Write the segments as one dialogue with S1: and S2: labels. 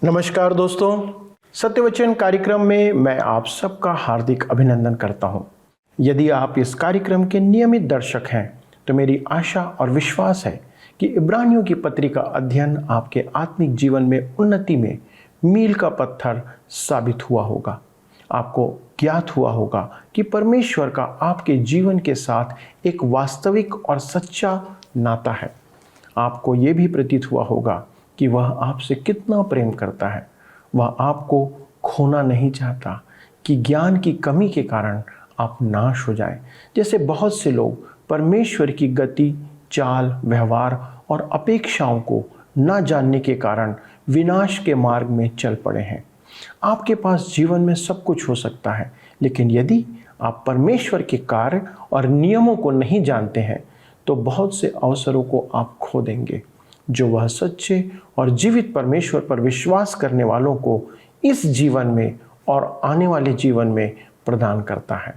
S1: नमस्कार दोस्तों, सत्यवचन कार्यक्रम में मैं आप सबका हार्दिक अभिनंदन करता हूं। यदि आप इस कार्यक्रम के नियमित दर्शक हैं तो मेरी आशा और विश्वास है कि इब्रानियों की पत्री का अध्ययन आपके आत्मिक जीवन में उन्नति में मील का पत्थर साबित हुआ होगा। आपको ज्ञात हुआ होगा कि परमेश्वर का आपके जीवन के साथ एक वास्तविक और सच्चा नाता है। आपको ये भी प्रतीत हुआ होगा कि वह आपसे कितना प्रेम करता है। वह आपको खोना नहीं चाहता कि ज्ञान की कमी के कारण आप नाश हो जाएं। जैसे बहुत से लोग परमेश्वर की गति, चाल, व्यवहार और अपेक्षाओं को न जानने के कारण विनाश के मार्ग में चल पड़े हैं। आपके पास जीवन में सब कुछ हो सकता है, लेकिन यदि आप परमेश्वर के कार्य और नियमों को नहीं जानते हैं तो बहुत से अवसरों को आप खो देंगे जो वह सच्चे और जीवित परमेश्वर पर विश्वास करने वालों को इस जीवन में और आने वाले जीवन में प्रदान करता है।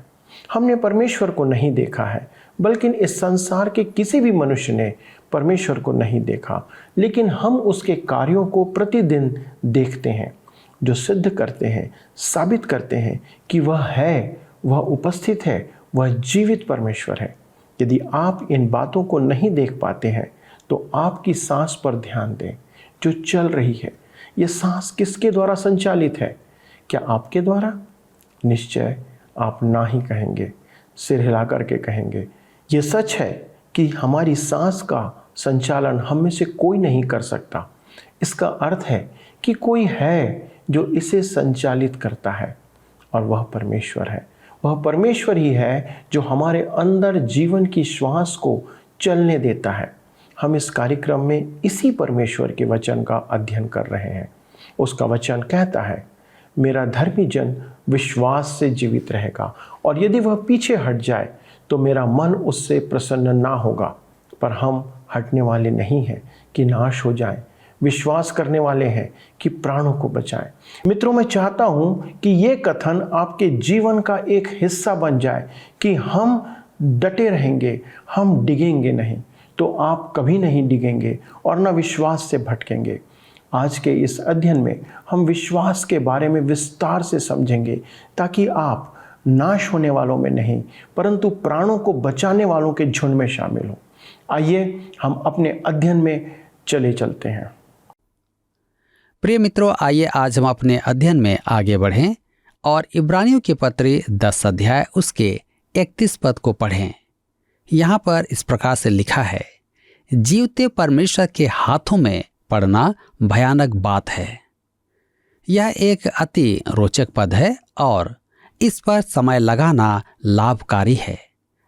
S1: हमने परमेश्वर को नहीं देखा है, बल्कि इस संसार के किसी भी मनुष्य ने परमेश्वर को नहीं देखा, लेकिन हम उसके कार्यों को प्रतिदिन देखते हैं जो सिद्ध करते हैं, साबित करते हैं कि वह है, वह उपस्थित है, वह जीवित परमेश्वर है। यदि आप इन बातों को नहीं देख पाते हैं तो आपकी सांस पर ध्यान दें जो चल रही है। यह सांस किसके द्वारा संचालित है? क्या आपके द्वारा? निश्चय आप ना ही कहेंगे, सिर हिला करके कहेंगे। यह सच है कि हमारी सांस का संचालन हम में से कोई नहीं कर सकता। इसका अर्थ है कि कोई है जो इसे संचालित करता है और वह परमेश्वर है। वह परमेश्वर ही है जो हमारे अंदर जीवन की श्वास को चलने देता है। हम इस कार्यक्रम में इसी परमेश्वर के वचन का अध्ययन कर रहे हैं। उसका वचन कहता है, मेरा धर्मी जन विश्वास से जीवित रहेगा, और यदि वह पीछे हट जाए तो मेरा मन उससे प्रसन्न ना होगा। पर हम हटने वाले नहीं हैं कि नाश हो जाएं, विश्वास करने वाले हैं कि प्राणों को बचाएं। मित्रों, मैं चाहता हूं कि ये कथन आपके जीवन का एक हिस्सा बन जाए कि हम डटे रहेंगे, हम डिगेंगे नहीं, तो आप कभी नहीं डिगेंगे और न विश्वास से भटकेंगे। आज के इस अध्ययन में हम विश्वास के बारे में विस्तार से समझेंगे ताकि आप नाश होने वालों में नहीं परंतु प्राणों को बचाने वालों के झुंड में शामिल हों। आइए हम अपने अध्ययन में चलते हैं।
S2: प्रिय मित्रों, आइए आज हम अपने अध्ययन में आगे बढ़ें और इब्रानियों की पत्री 10 अध्याय उसके 31 पद को पढ़ें। यहाँ पर इस प्रकार से लिखा है, जीवते परमेश्वर के हाथों में पड़ना भयानक बात है। यह एक अति रोचक पद है और इस पर समय लगाना लाभकारी है।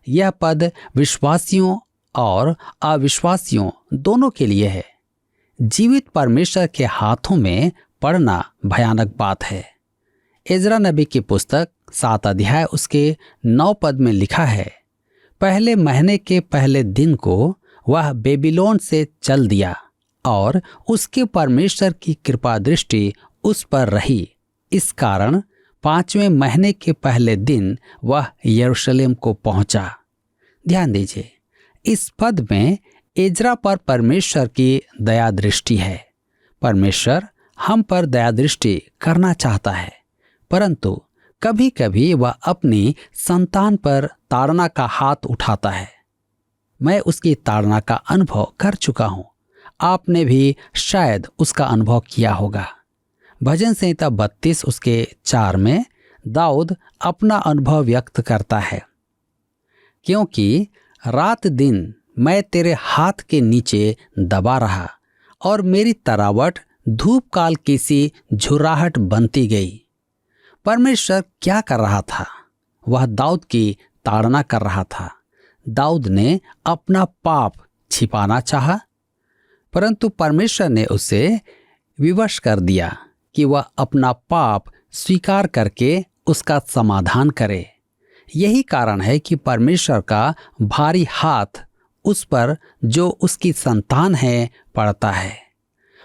S2: यह पद विश्वासियों और अविश्वासियों दोनों के लिए है। जीवित परमेश्वर के हाथों में पड़ना भयानक बात है। इज़रा नबी की पुस्तक 7 अध्याय उसके 9 पद में लिखा है, पहले महीने के पहले दिन को वह बेबीलोन से चल दिया और उसके परमेश्वर की कृपा दृष्टि उस पर रही। इस कारण 5वें महीने के पहले दिन वह यरूशलेम को पहुंचा। ध्यान दीजिए, इस पद में इज़रा पर परमेश्वर की दया दृष्टि है। परमेश्वर हम पर दया दृष्टि करना चाहता है, परंतु कभी कभी वह अपनी संतान पर ताड़ना का हाथ उठाता है। मैं उसकी ताड़ना का अनुभव कर चुका हूं। आपने भी शायद उसका अनुभव किया होगा। भजन संहिता 32 उसके 4 में दाऊद अपना अनुभव व्यक्त करता है, क्योंकि रात दिन मैं तेरे हाथ के नीचे दबा रहा और मेरी तरावट धूप काल की सी झुर्राहट बनती गई। परमेश्वर क्या कर रहा था? वह दाऊद की ताड़ना कर रहा था। दाऊद ने अपना पाप छिपाना चाहा, परंतु परमेश्वर ने उसे विवश कर दिया कि वह अपना पाप स्वीकार करके उसका समाधान करे। यही कारण है कि परमेश्वर का भारी हाथ उस पर जो उसकी संतान है पड़ता है।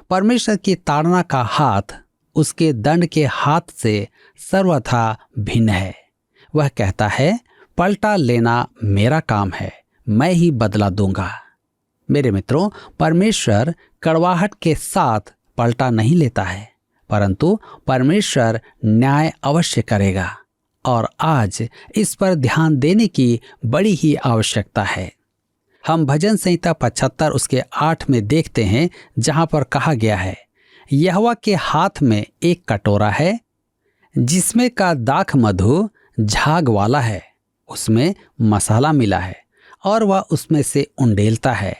S2: परमेश्वर की ताड़ना का हाथ उसके दंड के हाथ से सर्वथा भिन्न है। वह कहता है, पलटा लेना मेरा काम है, मैं ही बदला दूंगा। मेरे मित्रों, परमेश्वर कड़वाहट के साथ पलटा नहीं लेता है। परंतु परमेश्वर न्याय अवश्य करेगा और आज इस पर ध्यान देने की बड़ी ही आवश्यकता है। हम भजन संहिता 75 उसके 8 में देखते हैं, जहां पर कहा गया है, यहोवा के हाथ में एक कटोरा है जिसमें का दाख मधु झाग वाला है, उसमें मसाला मिला है और वह उसमें से उंडेलता है।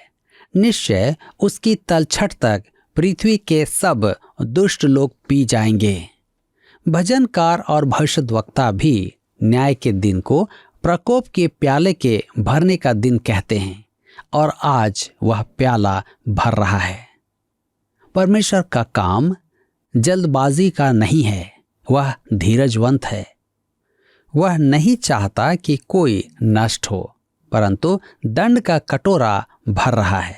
S2: निश्चय उसकी तलछट तक पृथ्वी के सब दुष्ट लोग पी जाएंगे। भजनकार और भविष्यद्वक्ता भी न्याय के दिन को प्रकोप के प्याले के भरने का दिन कहते हैं और आज वह प्याला भर रहा है। परमेश्वर का काम जल्दबाजी का नहीं है, वह धीरजवंत है। वह नहीं चाहता कि कोई नष्ट हो, परंतु दंड का कटोरा भर रहा है।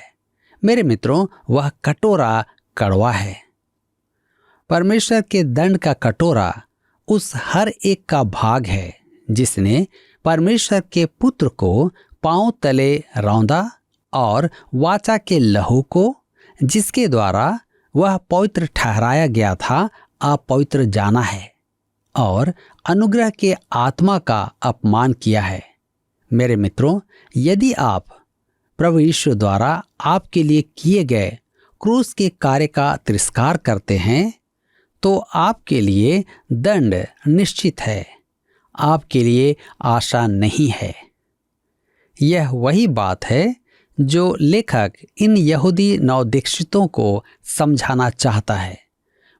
S2: मेरे मित्रों, वह कटोरा कड़वा है। परमेश्वर के दंड का कटोरा उस हर एक का भाग है जिसने परमेश्वर के पुत्र को पांव तले रौंदा और वाचा के लहू को, जिसके द्वारा वह पवित्र ठहराया गया था, अपवित्र जाना है और अनुग्रह के आत्मा का अपमान किया है। मेरे मित्रों, यदि आप प्रभु यीशु द्वारा आपके लिए किए गए क्रूस के कार्य का तिरस्कार करते हैं तो आपके लिए दंड निश्चित है, आपके लिए आशा नहीं है। यह वही बात है जो लेखक इन यहूदी नवदीक्षितों को समझाना चाहता है।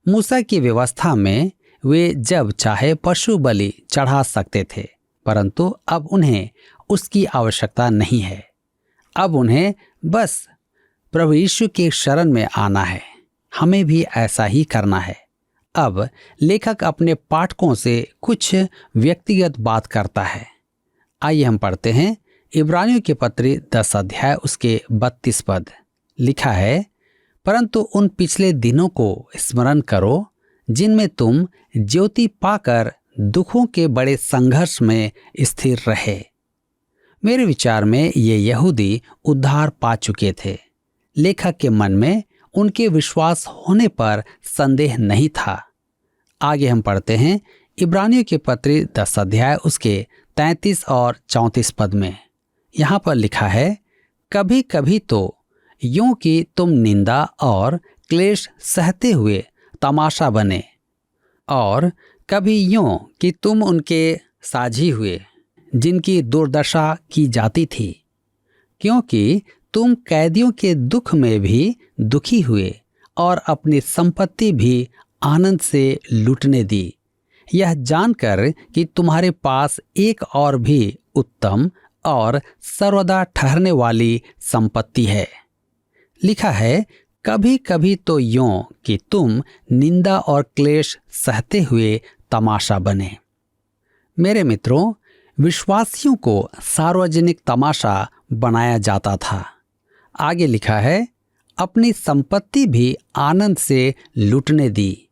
S2: मूसा की व्यवस्था में वे जब चाहे पशु बलि चढ़ा सकते थे, परंतु अब उन्हें उसकी आवश्यकता नहीं है। अब उन्हें बस प्रभु यीशु के शरण में आना है। हमें भी ऐसा ही करना है। अब लेखक अपने पाठकों से कुछ व्यक्तिगत बात करता है। आइए हम पढ़ते हैं इब्रानियों के पत्री 10 अध्याय उसके 32 पद। लिखा है, परंतु उन पिछले दिनों को स्मरण करो जिनमें तुम ज्योति पाकर दुखों के बड़े संघर्ष में स्थिर रहे। मेरे विचार में ये यहूदी उद्धार पा चुके थे। लेखक के मन में उनके विश्वास होने पर संदेह नहीं था। आगे हम पढ़ते हैं इब्रानियों के पत्री 10 अध्याय उसके 33 और 34 पद में। यहाँ पर लिखा है, कभी कभी तो यूं कि तुम निंदा और क्लेश सहते हुए तमाशा बने, और कभी यूं कि तुम उनके साझी हुए जिनकी दुर्दशा की जाती थी, क्योंकि तुम कैदियों के दुख में भी दुखी हुए और अपनी संपत्ति भी आनंद से लूटने दी, यह जानकर कि तुम्हारे पास एक और भी उत्तम और सर्वदा ठहरने वाली संपत्ति है। लिखा है, कभी कभी तो यूं कि तुम निंदा और क्लेश सहते हुए तमाशा बने। मेरे मित्रों, विश्वासियों को सार्वजनिक तमाशा बनाया जाता था। आगे लिखा है, अपनी संपत्ति भी आनंद से लूटने दी।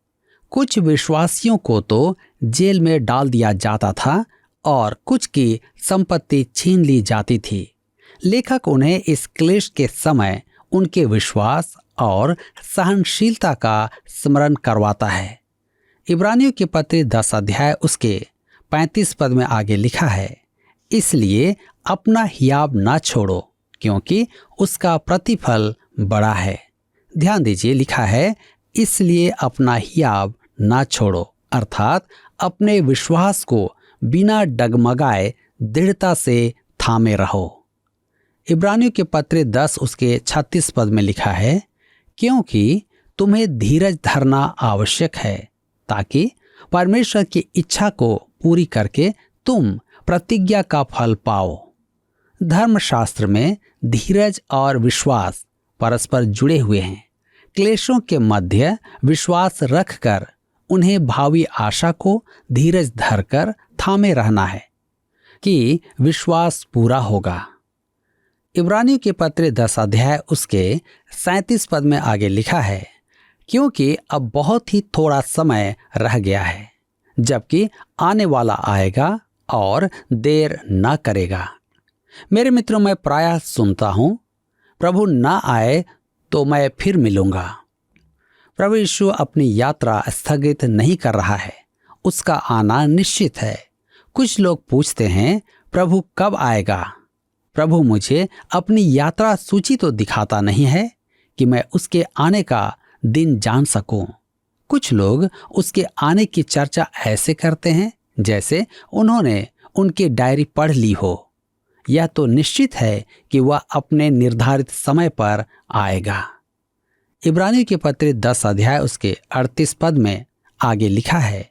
S2: कुछ विश्वासियों को तो जेल में डाल दिया जाता था और कुछ की संपत्ति छीन ली जाती थी। लेखक उन्हें इस क्लेश के समय उनके विश्वास और सहनशीलता का स्मरण करवाता है। इब्रानियों के पत्र 10 अध्याय उसके 35 पद में आगे लिखा है, इसलिए अपना हियाव ना छोड़ो क्योंकि उसका प्रतिफल बड़ा है। ध्यान दीजिए, लिखा है इसलिए अपना हियाव ना छोड़ो, अर्थात अपने विश्वास को बिना डगमगाए दृढ़ता से थामे रहो। इब्रानियों के पत्र 10 उसके 36 पद में लिखा है, क्योंकि तुम्हें धीरज धरना आवश्यक है ताकि परमेश्वर की इच्छा को पूरी करके तुम प्रतिज्ञा का फल पाओ। धर्मशास्त्र में धीरज और विश्वास परस्पर जुड़े हुए हैं। क्लेशों के मध्य विश्वास रखकर उन्हें भावी आशा को धीरज धरकर थामे रहना है कि विश्वास पूरा होगा। इब्रानियों के पत्र 10 अध्याय उसके 37 पद में आगे लिखा है, क्योंकि अब बहुत ही थोड़ा समय रह गया है जबकि आने वाला आएगा और देर न करेगा। मेरे मित्रों, मैं प्रायः सुनता हूं, प्रभु ना आए तो मैं फिर मिलूंगा। प्रभु यीशु अपनी यात्रा स्थगित नहीं कर रहा है, उसका आना निश्चित है। कुछ लोग पूछते हैं, प्रभु कब आएगा? प्रभु मुझे अपनी यात्रा सूची तो दिखाता नहीं है कि मैं उसके आने का दिन जान सकूं। कुछ लोग उसके आने की चर्चा ऐसे करते हैं जैसे उन्होंने उनकी डायरी पढ़ ली हो। यह तो निश्चित है कि वह अपने निर्धारित समय पर आएगा। इब्रानियों के पत्र 10 अध्याय उसके 38 पद में आगे लिखा है,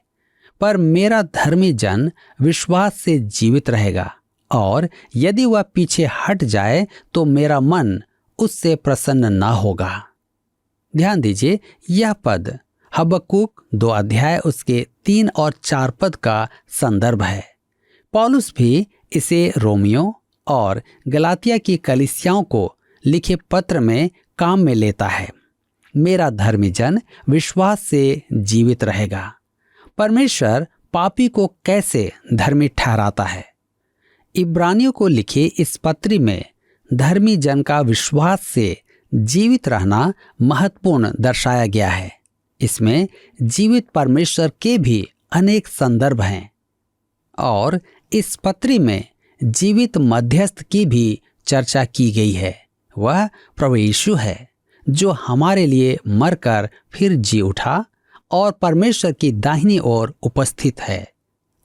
S2: पर मेरा धर्मी जन विश्वास से जीवित रहेगा, और यदि वह पीछे हट जाए तो मेरा मन उससे प्रसन्न न होगा। ध्यान दीजिए, यह पद हबक्कूक 2 अध्याय उसके 3 और 4 पद का संदर्भ है। पौलुस भी इसे रोमियो और गलातिया की कलीसियाओं को लिखे पत्र में काम में लेता है। मेरा धर्मी जन विश्वास से जीवित रहेगा। परमेश्वर पापी को कैसे धर्मी ठहराता है? इब्रानियों को लिखे इस पत्री में धर्मी जन का विश्वास से जीवित रहना महत्वपूर्ण दर्शाया गया है। इसमें जीवित परमेश्वर के भी अनेक संदर्भ हैं, और इस पत्री में जीवित मध्यस्थ की भी चर्चा की गई है। वह प्रभु यीशु है जो हमारे लिए मरकर फिर जी उठा और परमेश्वर की दाहिनी ओर उपस्थित है।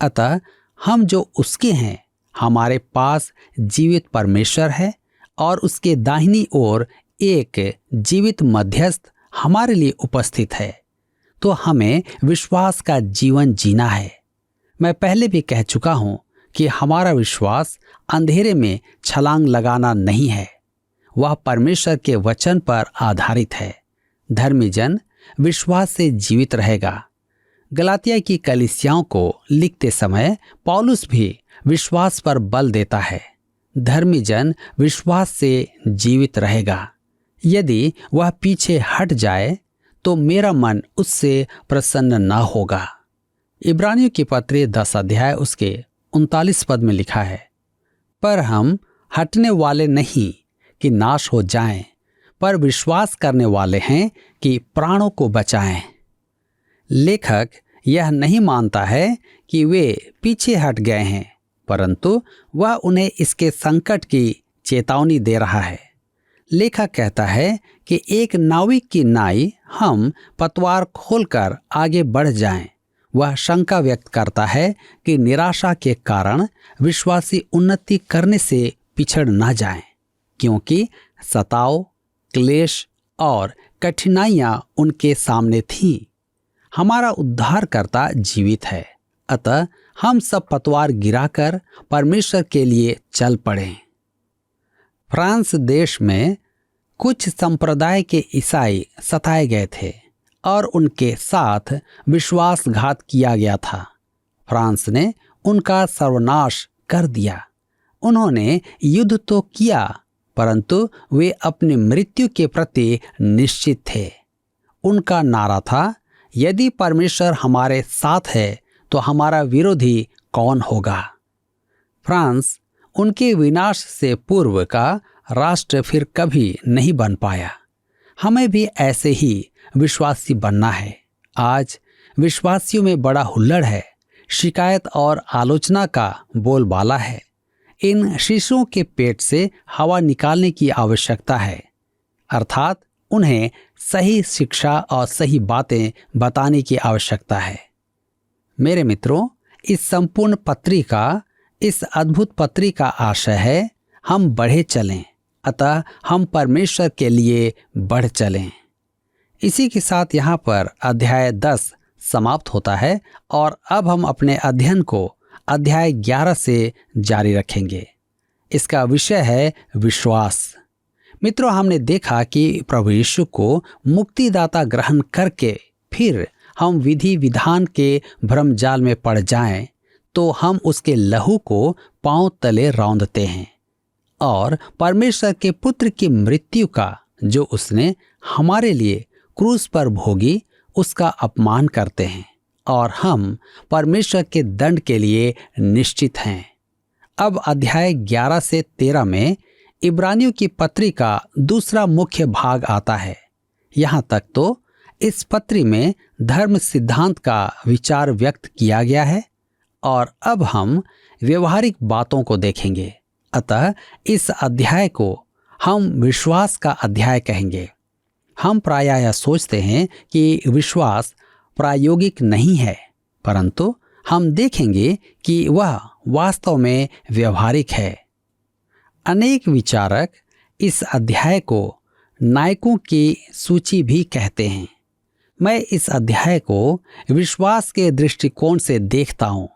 S2: अतः हम जो उसके हैं, हमारे पास जीवित परमेश्वर है और उसके दाहिनी ओर एक जीवित मध्यस्थ हमारे लिए उपस्थित है। तो हमें विश्वास का जीवन जीना है। मैं पहले भी कह चुका हूं कि हमारा विश्वास अंधेरे में छलांग लगाना नहीं है, वह परमेश्वर के वचन पर आधारित है। धर्मी जन विश्वास से जीवित रहेगा। गलातिया की कलीसियाओं को लिखते समय पौलुस भी विश्वास पर बल देता है। धर्मी जन विश्वास से जीवित रहेगा। यदि वह पीछे हट जाए तो मेरा मन उससे प्रसन्न न होगा। इब्रानियों की पत्री 10 अध्याय उसके 39 पद में लिखा है, पर हम हटने वाले नहीं कि नाश हो जाएं, पर विश्वास करने वाले हैं कि प्राणों को बचाएं। लेखक यह नहीं मानता है कि वे पीछे हट गए हैं, परंतु वह उन्हें इसके संकट की चेतावनी दे रहा है। लेखक कहता है कि एक नाविक की नाई हम पतवार खोलकर आगे बढ़ जाएं। वह शंका व्यक्त करता है कि निराशा के कारण विश्वासी उन्नति करने से पिछड़ न जाएं, क्योंकि सताव, क्लेश और कठिनाइयां उनके सामने थीं। हमारा उद्धारकर्ता जीवित है, अतः हम सब पतवार गिराकर परमेश्वर के लिए चल पड़े। फ्रांस देश में कुछ संप्रदाय के ईसाई सताए गए थे और उनके साथ विश्वासघात किया गया था। फ्रांस ने उनका सर्वनाश कर दिया। उन्होंने युद्ध तो किया, परंतु वे अपनी मृत्यु के प्रति निश्चित थे। उनका नारा था, यदि परमेश्वर हमारे साथ है तो हमारा विरोधी कौन होगा। फ्रांस उनके विनाश से पूर्व का राष्ट्र फिर कभी नहीं बन पाया। हमें भी ऐसे ही विश्वासी बनना है। आज विश्वासियों में बड़ा हुल्लड़ है, शिकायत और आलोचना का बोलबाला है। इन शिशुओं के पेट से हवा निकालने की आवश्यकता है, अर्थात उन्हें सही शिक्षा और सही बातें बताने की आवश्यकता है। मेरे मित्रों, इस संपूर्ण पत्रिका, इस अद्भुत पत्री का आशय है हम बढ़े चलें, अतः हम परमेश्वर के लिए बढ़ चलें। इसी के साथ यहाँ पर अध्याय 10 समाप्त होता है और अब हम अपने अध्ययन को अध्याय 11 से जारी रखेंगे। इसका विषय है विश्वास। मित्रों, हमने देखा कि प्रभु यीशु को मुक्तिदाता ग्रहण करके फिर हम विधि विधान के भ्रमजाल में पड़ जाएं तो हम उसके लहू को पांव तले रौंदते हैं और परमेश्वर के पुत्र की मृत्यु का, जो उसने हमारे लिए क्रूस पर भोगी, उसका अपमान करते हैं और हम परमेश्वर के दंड के लिए निश्चित हैं। अब अध्याय 11 से 13 में इब्रानियों की पत्री का दूसरा मुख्य भाग आता है। यहाँ तक तो इस पत्री में धर्म सिद्धांत का विचार व्यक्त किया गया है और अब हम व्यवहारिक बातों को देखेंगे। अतः इस अध्याय को हम विश्वास का अध्याय कहेंगे। हम प्रायः यह सोचते हैं कि विश्वास प्रायोगिक नहीं है, परंतु हम देखेंगे कि वह वास्तव में व्यवहारिक है। अनेक विचारक इस अध्याय को नायकों की सूची भी कहते हैं। मैं इस अध्याय को विश्वास के दृष्टिकोण से देखता हूँ।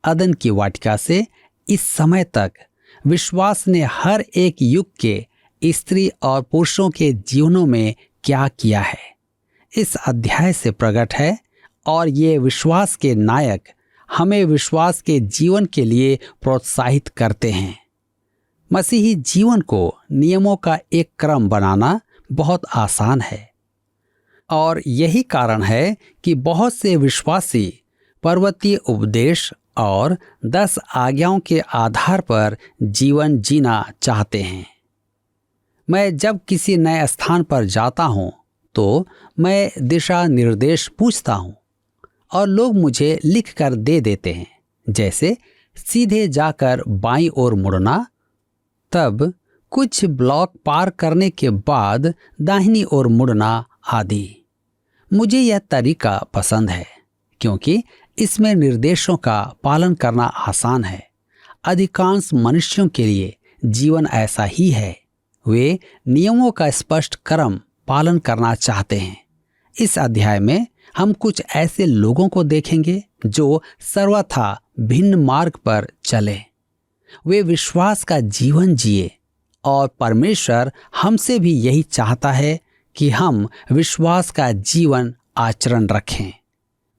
S2: अदन की वाटिका से इस समय तक विश्वास ने हर एक युग के स्त्री और पुरुषों के जीवनों में क्या किया है, इस अध्याय से प्रकट है। और ये विश्वास के नायक हमें विश्वास के जीवन के लिए प्रोत्साहित करते हैं। मसीही जीवन को नियमों का एक क्रम बनाना बहुत आसान है और यही कारण है कि बहुत से विश्वासी पर्वतीय उपदेश और 10 आज्ञाओं के आधार पर जीवन जीना चाहते हैं। मैं जब किसी नए स्थान पर जाता हूं तो मैं दिशा निर्देश पूछता हूं और लोग मुझे लिख कर दे देते हैं, जैसे सीधे जाकर बाईं ओर मुड़ना, तब कुछ ब्लॉक पार करने के बाद दाहिनी ओर मुड़ना आदि। मुझे यह तरीका पसंद है क्योंकि इसमें निर्देशों का पालन करना आसान है। अधिकांश मनुष्यों के लिए जीवन ऐसा ही है। वे नियमों का स्पष्ट क्रम पालन करना चाहते हैं। इस अध्याय में हम कुछ ऐसे लोगों को देखेंगे जो सर्वथा भिन्न मार्ग पर चले। वे विश्वास का जीवन जिए और परमेश्वर हमसे भी यही चाहता है कि हम विश्वास का जीवन आचरण रखें।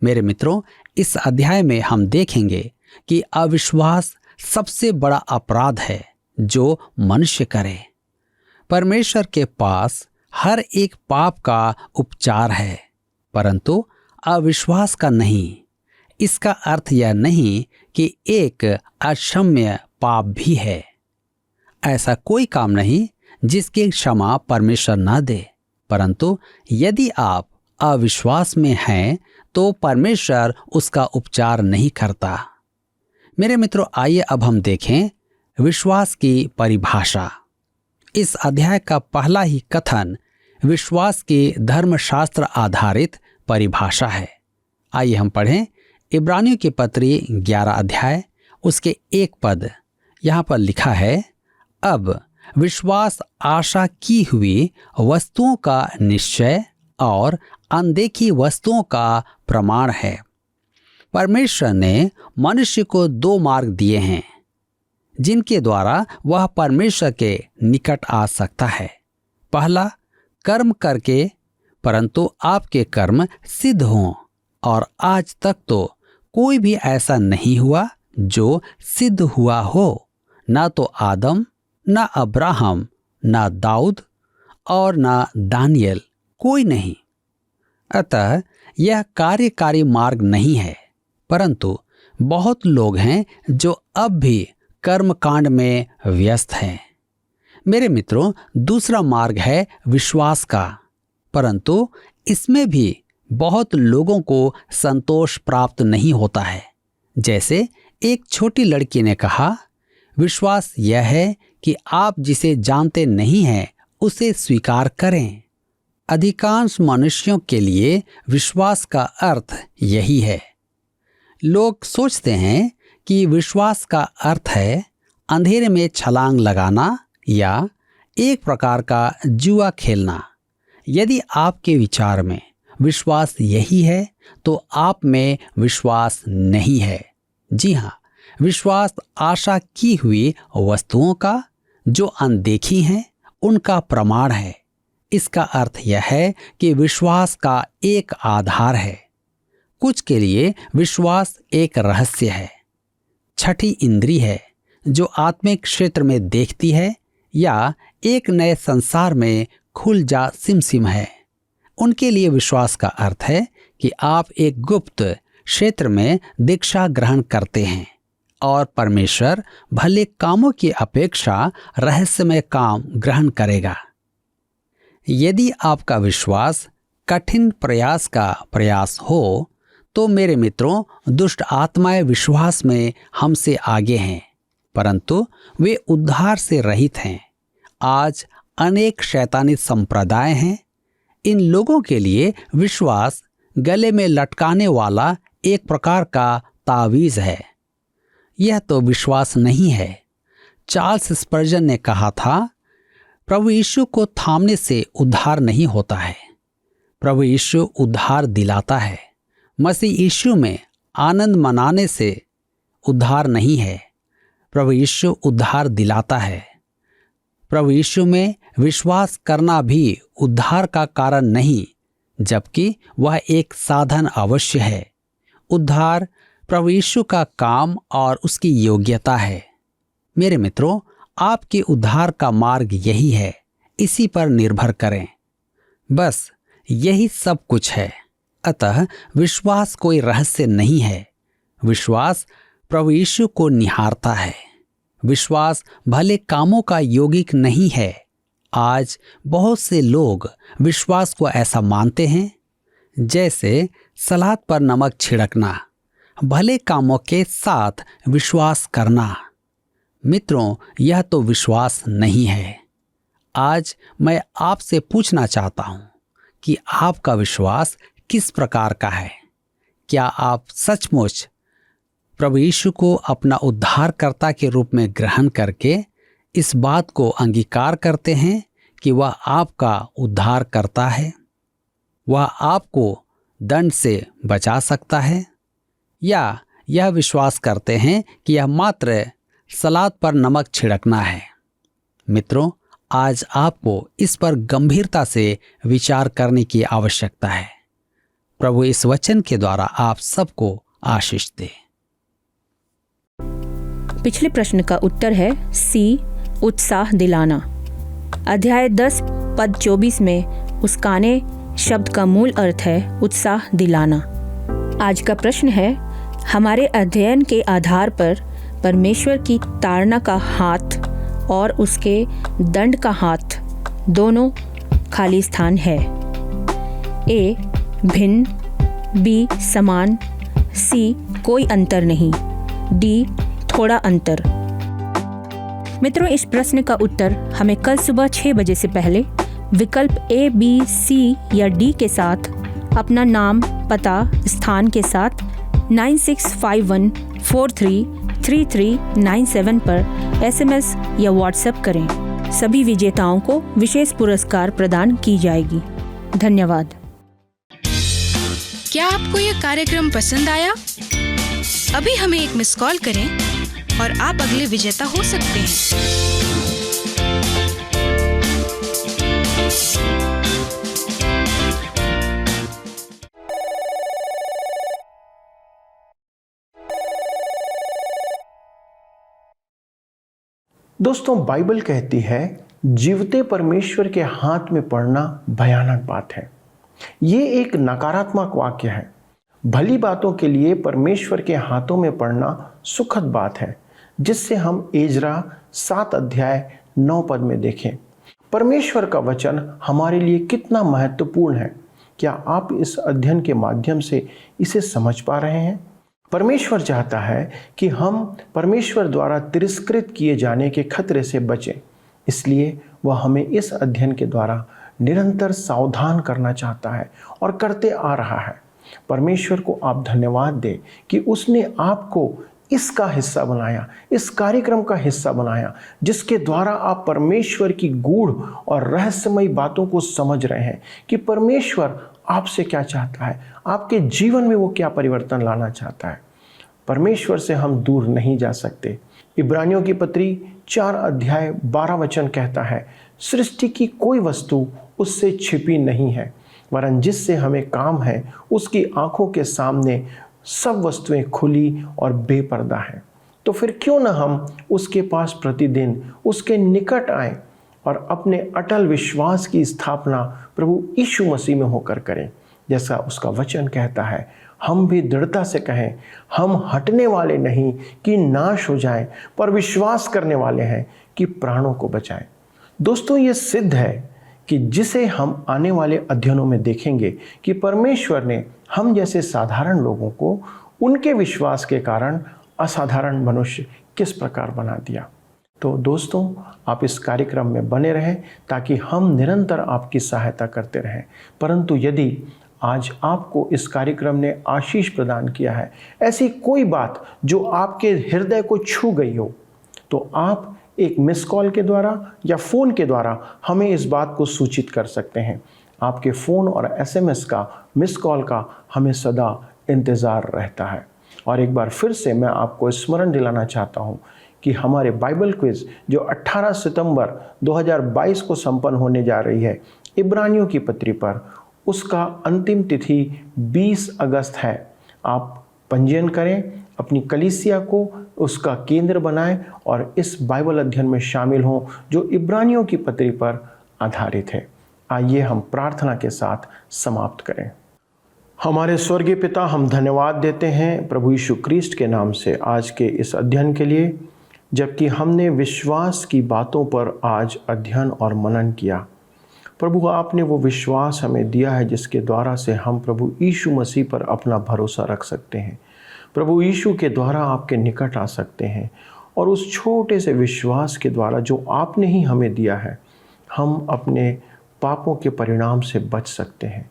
S2: मेरे मित्रों, इस अध्याय में हम देखेंगे कि अविश्वास सबसे बड़ा अपराध है जो मनुष्य करे। परमेश्वर के पास हर एक पाप का उपचार है, परंतु अविश्वास का नहीं। इसका अर्थ यह नहीं कि एक अक्षम्य पाप भी है। ऐसा कोई काम नहीं जिसकी क्षमा परमेश्वर न दे, परंतु यदि आप अविश्वास में हैं तो परमेश्वर उसका उपचार नहीं करता। मेरे मित्रों, आइए अब हम देखें विश्वास की परिभाषा। इस अध्याय का पहला ही कथन विश्वास की धर्मशास्त्र आधारित परिभाषा है। आइए हम पढ़ें इब्रानियों की पत्री 11 अध्याय उसके 1 पद। यहाँ पर लिखा है, अब विश्वास आशा की हुई वस्तुओं का निश्चय और अनदेखी वस्तुओं का प्रमाण है। परमेश्वर ने मनुष्य को 2 मार्ग दिए हैं जिनके द्वारा वह परमेश्वर के निकट आ सकता है। पहला, कर्म करके, परंतु आपके कर्म सिद्ध हों, और आज तक तो कोई भी ऐसा नहीं हुआ जो सिद्ध हुआ हो, ना तो आदम, ना अब्राहम, ना दाऊद और ना दानियल, कोई नहीं। अतः यह कार्यकारी मार्ग नहीं है, परंतु बहुत लोग हैं जो अब भी कर्मकांड में व्यस्त हैं। मेरे मित्रों, दूसरा मार्ग है विश्वास का, परंतु इसमें भी बहुत लोगों को संतोष प्राप्त नहीं होता है। जैसे एक छोटी लड़की ने कहा, विश्वास यह है कि आप जिसे जानते नहीं हैं उसे स्वीकार करें। अधिकांश मनुष्यों के लिए विश्वास का अर्थ यही है। लोग सोचते हैं कि विश्वास का अर्थ है अंधेरे में छलांग लगाना या एक प्रकार का जुआ खेलना। यदि आपके विचार में विश्वास यही है तो आप में विश्वास नहीं है। जी हाँ, विश्वास आशा की हुई वस्तुओं का जो अनदेखी हैं उनका प्रमाण है। इसका अर्थ यह है कि विश्वास का एक आधार है। कुछ के लिए विश्वास एक रहस्य है, छठी इंद्री है जो आत्मिक क्षेत्र में देखती है या एक नए संसार में खुल जा सिमसिम है। उनके लिए विश्वास का अर्थ है कि आप एक गुप्त क्षेत्र में दीक्षा ग्रहण करते हैं और परमेश्वर भले कामों की अपेक्षा रहस्यमय काम ग्रहण करेगा। यदि आपका विश्वास कठिन प्रयास का प्रयास हो तो मेरे मित्रों, दुष्ट आत्माएं विश्वास में हमसे आगे हैं, परंतु वे उद्धार से रहित हैं। आज अनेक शैतानी संप्रदाय हैं। इन लोगों के लिए विश्वास गले में लटकाने वाला एक प्रकार का तावीज है। यह तो विश्वास नहीं है। चार्ल्स स्पर्जन ने कहा था, प्रभु यीशु को थामने से उद्धार नहीं होता है, प्रभु यीशु उद्धार दिलाता है। मसीह यीशु में आनंद मनाने से उद्धार नहीं है, प्रभु यीशु उद्धार दिलाता है। प्रभु यीशु में विश्वास करना भी उद्धार का कारण नहीं, जबकि वह एक साधन अवश्य है। उद्धार प्रभु यीशु का काम और उसकी योग्यता है। मेरे मित्रों, आपके उद्धार का मार्ग यही है, इसी पर निर्भर करें। बस यही सब कुछ है। अतः विश्वास कोई रहस्य नहीं है। विश्वास प्रभु यीशु को निहारता है। विश्वास भले कामों का यौगिक नहीं है। आज बहुत से लोग विश्वास को ऐसा मानते हैं जैसे सलाद पर नमक छिड़कना, भले कामों के साथ विश्वास करना। मित्रों, यह तो विश्वास नहीं है। आज मैं आपसे पूछना चाहता हूं कि आपका विश्वास किस प्रकार का है? क्या आप सचमुच प्रभु यीशु को अपना उद्धारकर्ता के रूप में ग्रहण करके इस बात को अंगीकार करते हैं कि वह आपका उद्धार करता है, वह आपको दंड से बचा सकता है? या यह विश्वास करते हैं कि यह मात्र सलाद पर नमक छिड़कना है? मित्रों, आज आपको इस पर गंभीरता से विचार करने की आवश्यकता है। प्रभु इस वचन के द्वारा आप सबको आशीष दे।
S3: पिछले प्रश्न का उत्तर है सी, उत्साह दिलाना। अध्याय 10 पद 24 में उसकाने शब्द का मूल अर्थ है उत्साह दिलाना। आज का प्रश्न है, हमारे अध्ययन के आधार पर परमेश्वर की ताड़ना का हाथ और उसके दंड का हाथ दोनों खाली स्थान है। ए भिन्न, बी समान, सी कोई अंतर नहीं, डी थोड़ा अंतर। मित्रों, इस प्रश्न का उत्तर हमें कल सुबह 6 बजे से पहले विकल्प ए, बी, सी या डी के साथ अपना नाम, पता, स्थान के साथ 9651433397 पर SMS या व्हाट्सएप करें। सभी विजेताओं को विशेष पुरस्कार प्रदान की जाएगी। धन्यवाद।
S4: क्या आपको यह कार्यक्रम पसंद आया? अभी हमें एक मिस कॉल करें और आप अगले विजेता हो सकते हैं।
S1: दोस्तों, बाइबल कहती है जीवते परमेश्वर के हाथ में पड़ना भयानक बात है। ये एक नकारात्मक वाक्य है। भली बातों के लिए परमेश्वर के हाथों में पड़ना सुखद बात है, जिससे हम एजरा 7 अध्याय 9 पद में देखें। परमेश्वर का वचन हमारे लिए कितना महत्वपूर्ण है। क्या आप इस अध्ययन के माध्यम से इसे समझ पा रहे हैं? परमेश्वर चाहता है कि हम परमेश्वर द्वारा तिरस्कृत किए जाने के खतरे से बचें। इसलिए वह हमें इस अध्ययन के द्वारा निरंतर सावधान करना चाहता है और करते आ रहा है। परमेश्वर को आप धन्यवाद दें कि उसने आपको इसका हिस्सा बनाया, इस कार्यक्रम का हिस्सा बनाया, जिसके द्वारा आप परमेश्वर की गूढ़ और रहस्यमयी बातों को समझ रहे हैं कि परमेश्वर आपसे क्या चाहता है, आपके जीवन में वो क्या परिवर्तन लाना चाहता है। परमेश्वर से हम दूर नहीं जा सकते। इब्रानियों की पत्री 4 अध्याय 12 वचन कहता है, सृष्टि की कोई वस्तु उससे छिपी नहीं है, वरन जिससे हमें काम है उसकी आंखों के सामने सब वस्तुएं खुली और बेपर्दा हैं। तो फिर क्यों न हम उसके पास प्रतिदिन उसके निकट आएं और अपने अटल विश्वास की स्थापना प्रभु यीशु मसीह में होकर करें। जैसा उसका वचन कहता है, हम भी दृढ़ता से कहें, हम हटने वाले नहीं कि नाश हो जाएं, पर विश्वास करने वाले हैं कि प्राणों को बचाएं। दोस्तों, ये सिद्ध है कि जिसे हम आने वाले अध्ययनों में देखेंगे कि परमेश्वर ने हम जैसे साधारण लोगों को उनके विश्वास के कारण असाधारण मनुष्य किस प्रकार बना दिया। तो दोस्तों, आप इस कार्यक्रम में बने रहें ताकि हम निरंतर आपकी सहायता करते रहें। परंतु यदि आज आपको इस कार्यक्रम ने आशीष प्रदान किया है, ऐसी कोई बात जो आपके हृदय को छू गई हो, तो आप एक मिस कॉल के द्वारा या फ़ोन के द्वारा हमें इस बात को सूचित कर सकते हैं। आपके फ़ोन और SMS का, मिस कॉल का हमें सदा इंतज़ार रहता है। और एक बार फिर से मैं आपको स्मरण दिलाना चाहता हूँ कि हमारे बाइबल क्विज़ जो 18 सितंबर 2022 को संपन्न होने जा रही है इब्रानियों की पत्री पर, उसका अंतिम तिथि 20 अगस्त है। आप पंजीयन करें, अपनी कलीसिया को उसका केंद्र बनाएं और इस बाइबल अध्ययन में शामिल हों जो इब्रानियों की पत्री पर आधारित है। आइए हम प्रार्थना के साथ समाप्त करें। हमारे स्वर्गीय पिता, हम धन्यवाद देते हैं प्रभु यीशु क्रिस्ट के नाम से आज के इस अध्ययन के लिए, जबकि हमने विश्वास की बातों पर आज अध्ययन और मनन किया। प्रभु, आपने वो विश्वास हमें दिया है जिसके द्वारा से हम प्रभु यीशु मसीह पर अपना भरोसा रख सकते हैं। प्रभु यीशु के द्वारा आपके निकट आ सकते हैं और उस छोटे से विश्वास के द्वारा जो आपने ही हमें दिया है, हम अपने पापों के परिणाम से बच सकते हैं।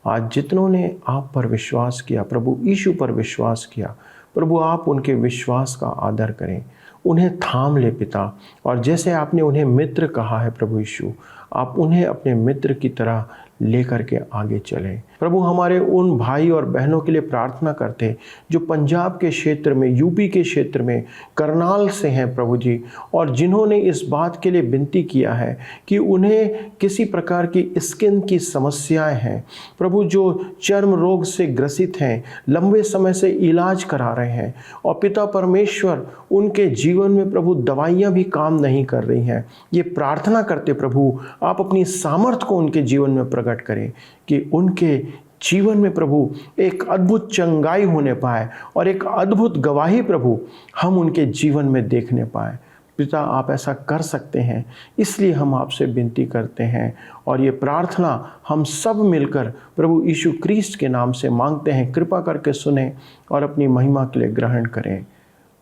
S1: आज जितनों ने आप पर विश्वास किया, प्रभु यीशु पर विश्वास किया, प्रभु आप उनके विश्वास का आदर करें, उन्हें थाम ले पिता। और जैसे आपने उन्हें मित्र कहा है प्रभु यीशु, आप उन्हें अपने मित्र की तरह लेकर के आगे चलें। प्रभु, हमारे उन भाई और बहनों के लिए प्रार्थना करते जो पंजाब के क्षेत्र में, यूपी के क्षेत्र में, करनाल से हैं प्रभु जी, और जिन्होंने इस बात के लिए विनती किया है कि उन्हें किसी प्रकार की स्किन की समस्याएं हैं प्रभु, जो चर्म रोग से ग्रसित हैं, लंबे समय से इलाज करा रहे हैं, और पिता परमेश्वर उनके जीवन में प्रभु दवाइयाँ भी काम नहीं कर रही हैं। ये प्रार्थना करते प्रभु आप अपनी सामर्थ को उनके जीवन में प्रकट करें कि उनके जीवन में प्रभु एक अद्भुत चंगाई होने पाए और एक अद्भुत गवाही प्रभु हम उनके जीवन में देखने पाए। पिता, आप ऐसा कर सकते हैं, इसलिए हम आपसे विनती करते हैं और ये प्रार्थना हम सब मिलकर प्रभु यीशु क्रिस्ट के नाम से मांगते हैं। कृपा करके सुने और अपनी महिमा के लिए ग्रहण करें।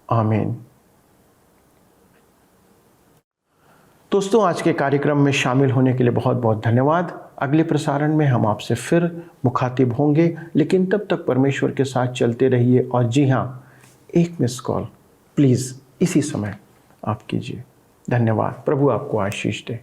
S1: आमीन। दोस्तों, आज के कार्यक्रम में शामिल होने के लिए बहुत बहुत धन्यवाद। अगले प्रसारण में हम आपसे फिर मुखातिब होंगे, लेकिन तब तक परमेश्वर के साथ चलते रहिए। और जी हाँ, एक मिस कॉल प्लीज़ इसी समय आप कीजिए। धन्यवाद। प्रभु आपको आशीष दे।